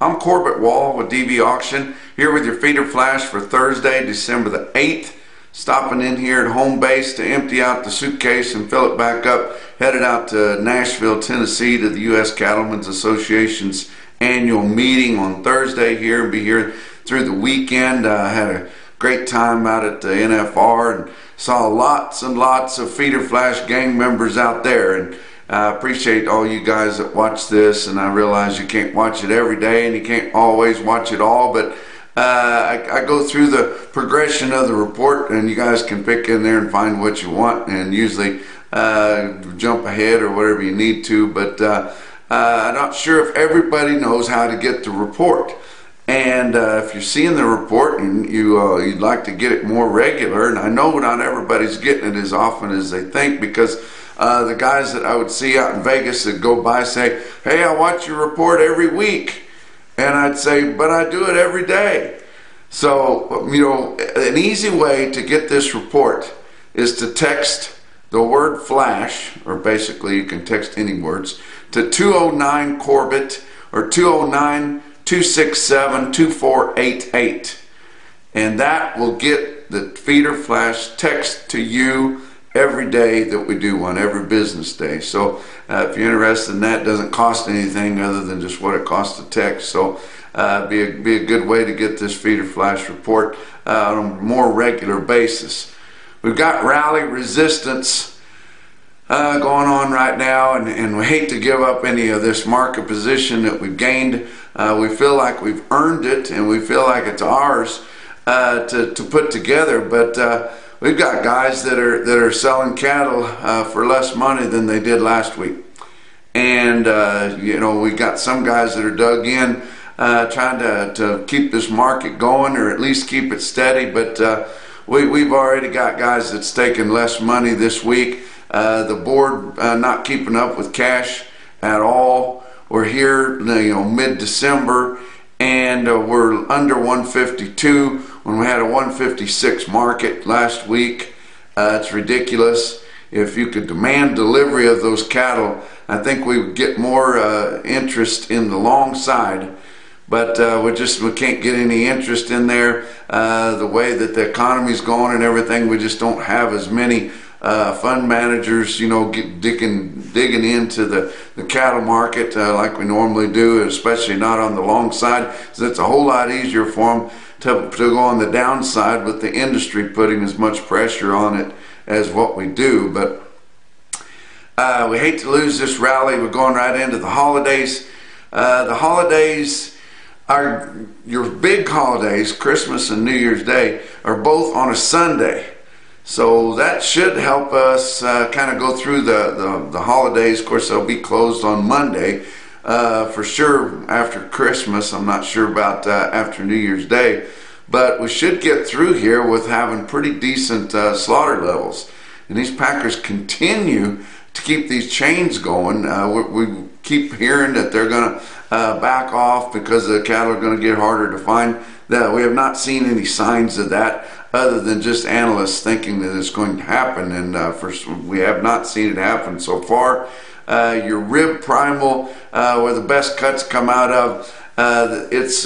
I'm Corbett Wall with DV Auction, here with your feeder flash for Thursday, December the 8th. Stopping in here at home base to empty out the suitcase and fill it back up. Headed out to Nashville, Tennessee to the U.S. Cattlemen's Association's annual meeting on Thursday here and be here through the weekend. I had a great time out at the NFR and saw lots and lots of feeder flash gang members out there. And I appreciate all you guys that watch this, and I realize you can't watch it every day and you can't always watch it all, but I go through the progression of the report, and you guys can pick in there and find what you want, and usually jump ahead or whatever you need to, but I'm not sure if everybody knows how to get the report. And if you're seeing the report and you'd like to get it more regular, and I know not everybody's getting it as often as they think, because the guys that I would see out in Vegas that go by say, "Hey, I watch your report every week." And I'd say, "But I do it every day." So, an easy way to get this report is to text the word flash, or basically you can text any words, to 209-CORBETT or 209-267-2488. And that will get the feeder flash text to you every day that we do one, every business day. So if you're interested in that, it doesn't cost anything other than just what it costs to text. So be a good way to get this feeder flash report on a more regular basis. We've got rally resistance going on right now, and we hate to give up any of this market position that we've gained. We feel like we've earned it, and we feel like it's ours to put together, but we've got guys that are selling cattle for less money than they did last week. And we got some guys that are dug in trying to keep this market going, or at least keep it steady, but we've already got guys that's taking less money this week. The board not keeping up with cash at all. We're here mid-December, and we're under 152 when we had a 156 market last week. It's ridiculous. If you could demand delivery of those cattle, I think we would get more interest in the long side, but we can't get any interest in there. The way that the economy's going and everything, we just don't have as many fund managers, digging into the cattle market like we normally do, especially not on the long side. So it's a whole lot easier for them to go on the downside, with the industry putting as much pressure on it as what we do. But we hate to lose this rally. We're going right into the holidays. The holidays are your big holidays. Christmas and New Year's Day are both on a Sunday. So that should help us kind of go through the holidays. Of course, they'll be closed on Monday for sure after Christmas. I'm not sure about after New Year's Day, but we should get through here with having pretty decent slaughter levels. And these packers continue to keep these chains going. We keep hearing that they're going to back off because the cattle are going to get harder to find. That we have not seen any signs of that, other than just analysts thinking that it's going to happen, and we have not seen it happen so far. Your rib primal, where the best cuts come out of, it's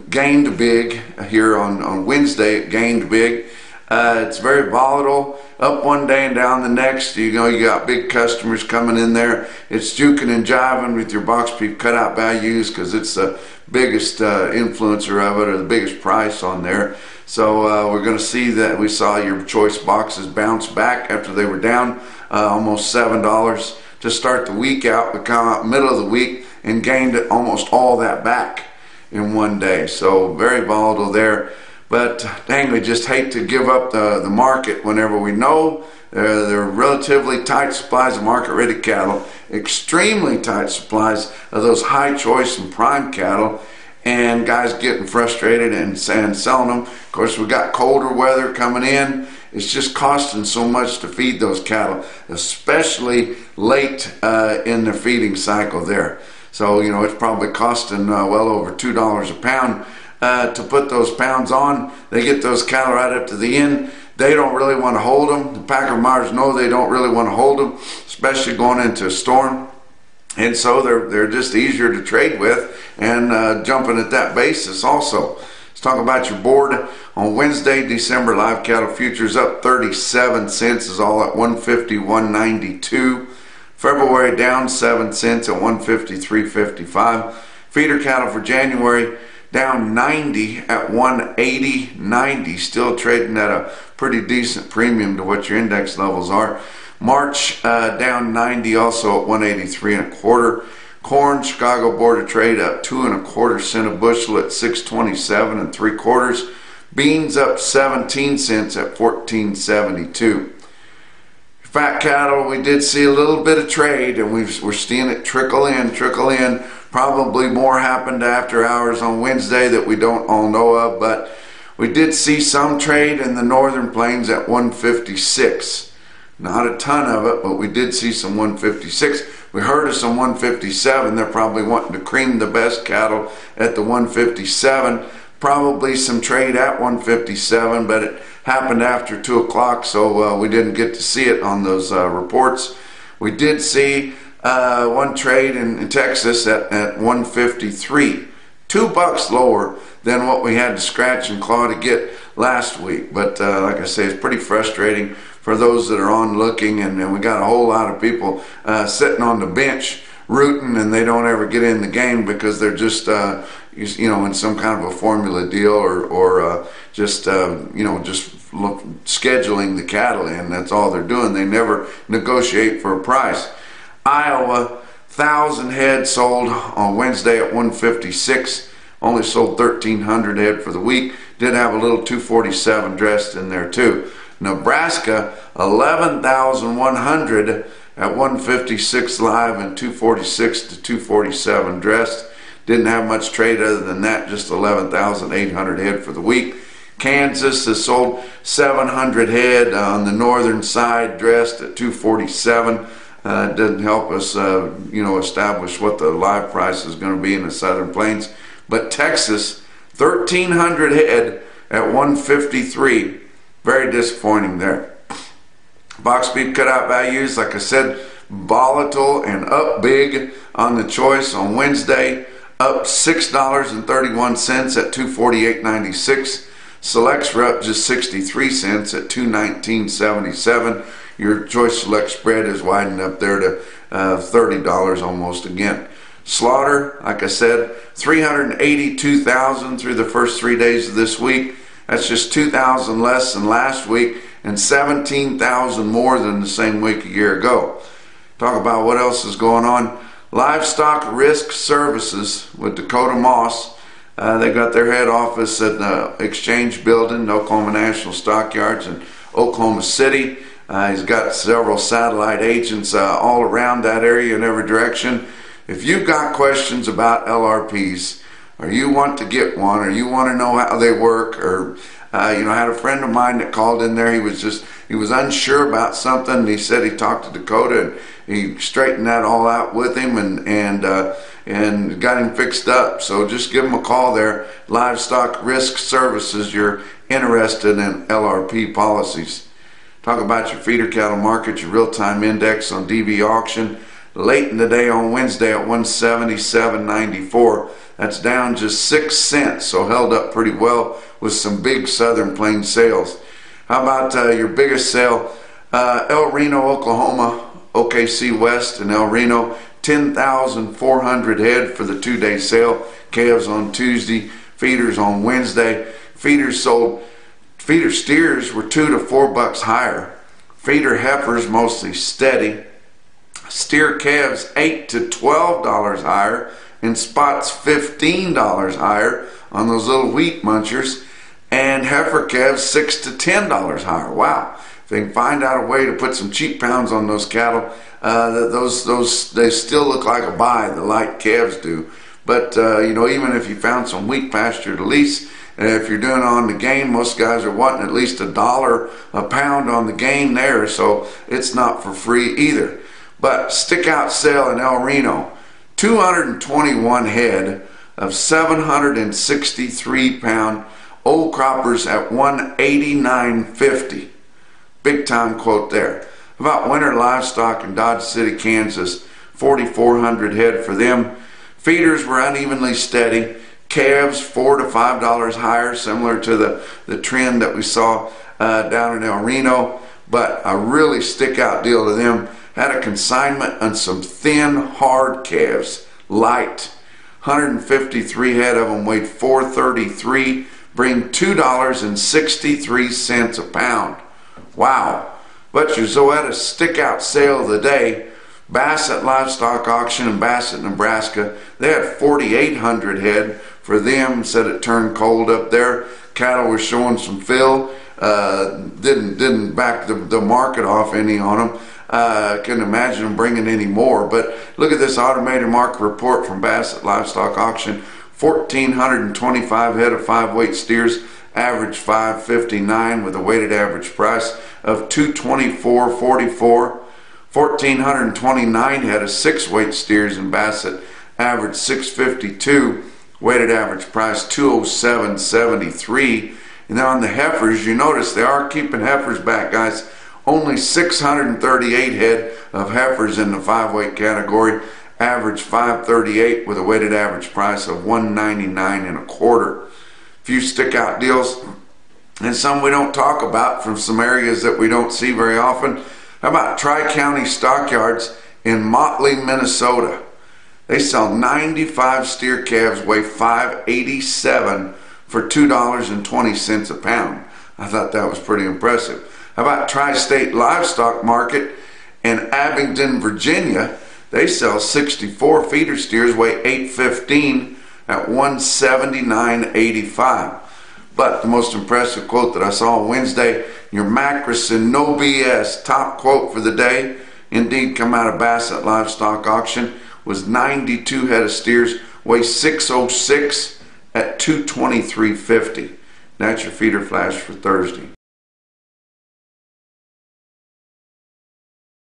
gained big here on Wednesday. It gained big. It's very volatile, up one day and down the next. You got big customers coming in there. It's juking and jiving with your box beef cutout values, because it's the biggest influencer of it, or the biggest price on there. So we're going to see that. We saw your choice boxes bounce back after they were down almost $7 to start the week out. We come out middle of the week and gained almost all that back in one day. So very volatile there. But dang, we just hate to give up the market whenever we know there are relatively tight supplies of market-ready cattle, extremely tight supplies of those high choice and prime cattle, and guys getting frustrated and selling them. Of course, we got colder weather coming in. It's just costing so much to feed those cattle, especially late in their feeding cycle there. So, it's probably costing well over $2 a pound to put those pounds on. They get those cattle right up to the end. They don't really want to hold them. The Packer Myers know they don't really want to hold them, especially going into a storm. And so they're just easier to trade with, and jumping at that basis also. Let's talk about your board. On Wednesday, December live cattle futures up 37 cents, is all at 150.192. February down 7 cents at 153.55. Feeder cattle for January down 90 at 180.90, still trading at a pretty decent premium to what your index levels are. March down 90, also at 183.25. Corn, Chicago Board of Trade up 2.25 cents a bushel at 627.75. Beans up 17 cents at 14.72. Fat cattle, we did see a little bit of trade, and we're seeing it trickle in. Probably more happened after hours on Wednesday that we don't all know of, but we did see some trade in the northern plains at 156. Not a ton of it, but we did see some 156. We heard of some 157. They're probably wanting to cream the best cattle at the 157. Probably some trade at 157, but it happened after 2 o'clock, so we didn't get to see it on those reports. We did see one trade in Texas at 153. $2 lower than what we had to scratch and claw to get last week. But like I say, it's pretty frustrating for those that are on looking, and we got a whole lot of people sitting on the bench rooting, and they don't ever get in the game because they're just in some kind of a formula deal, or just scheduling the cattle in. That's all they're doing. They never negotiate for a price. Iowa, 1,000 head sold on Wednesday at 156. Only sold 1,300 head for the week. Did have a little 247 dressed in there too. Nebraska, 11,100 at 156 live and 246 to 247 dressed. Didn't have much trade other than that, just 11,800 head for the week. Kansas has sold 700 head on the northern side, dressed at 247. It doesn't help us, establish what the live price is going to be in the southern plains. But Texas, 1,300 head at 153. Very disappointing there. Box beef cutout values, like I said, volatile and up big on the choice on Wednesday. Up $6.31 at 248.96. Selects were up just 63 cents at 219.77. Your choice select spread is widened up there to $30 almost again. Slaughter, like I said, 382,000 through the first 3 days of this week. That's just 2,000 less than last week and 17,000 more than the same week a year ago. Talk about what else is going on. Livestock Risk Services with Dakota Moss. They got their head office at the Exchange Building, Oklahoma National Stockyards in Oklahoma City. He's got several satellite agents all around that area in every direction. If you've got questions about LRPs, or you want to get one, or you want to know how they work, or I had a friend of mine that called in there. He was unsure about something, and he said he talked to Dakota, and he straightened that all out with him, and got him fixed up. So just give him a call there. Livestock Risk Services. You're interested in LRP policies. Talk about your feeder cattle market, your real-time index on DV auction. Late in the day on Wednesday at 177.94. That's down just 6 cents, so held up pretty well with some big Southern Plains sales. How about your biggest sale? El Reno, Oklahoma, OKC West and El Reno, 10,400 head for the 2-day sale. Calves on Tuesday, feeders on Wednesday. Feeder steers were $2 to $4 higher. Feeder heifers mostly steady. Steer calves $8 to $12 higher, and spots $15 higher on those little wheat munchers, and heifer calves $6 to $10 higher. Wow! If they can find out a way to put some cheap pounds on those cattle, they still look like a buy. The light calves do. But even if you found some wheat pasture to lease, if you're doing it on the gain, most guys are wanting at least $1 a pound on the gain there, so it's not for free either. But stick out sale in El Reno, 221 head of 763-pound old croppers at 189.50. Big time quote there. About winter livestock in Dodge City, Kansas, 4,400 head for them. Feeders were unevenly steady. Calves $4 to $5 higher, similar to the trend that we saw down in El Reno. But a really stick out deal to them, had a consignment on some thin, hard calves, light. 153 head of them weighed 433, bring $2.63 a pound. Wow. But your Zoetta stick out sale of the day, Bassett Livestock Auction in Bassett, Nebraska. They had 4,800 head for them. Said it turned cold up there. Cattle were showing some fill. Didn't back the market off any on them. Couldn't imagine them bringing any more. But look at this automated market report from Bassett Livestock Auction. 1,425 head of 5-weight steers, average 559 with a weighted average price of $224.44. 1,429 head of 6-weight steers in Bassett, average 652, weighted average price $207.73. And then on the heifers, you notice they are keeping heifers back, guys. Only 638 head of heifers in the 5-weight category, average 538 with a weighted average price of $199.25. Few stick out deals, and some we don't talk about from some areas that we don't see very often. How about Tri-County Stockyards in Motley, Minnesota? They sell 95 steer calves, weigh 587 for $2.20 a pound. I thought that was pretty impressive. How about Tri-State Livestock Market in Abingdon, Virginia? They sell 64 feeder steers, weigh 815 at $179.85. But the most impressive quote that I saw on Wednesday, your Macrison No BS top quote for the day, indeed come out of Bassett Livestock Auction, was 92 head of steers, weigh 606 at $223.50. That's your feeder flash for Thursday.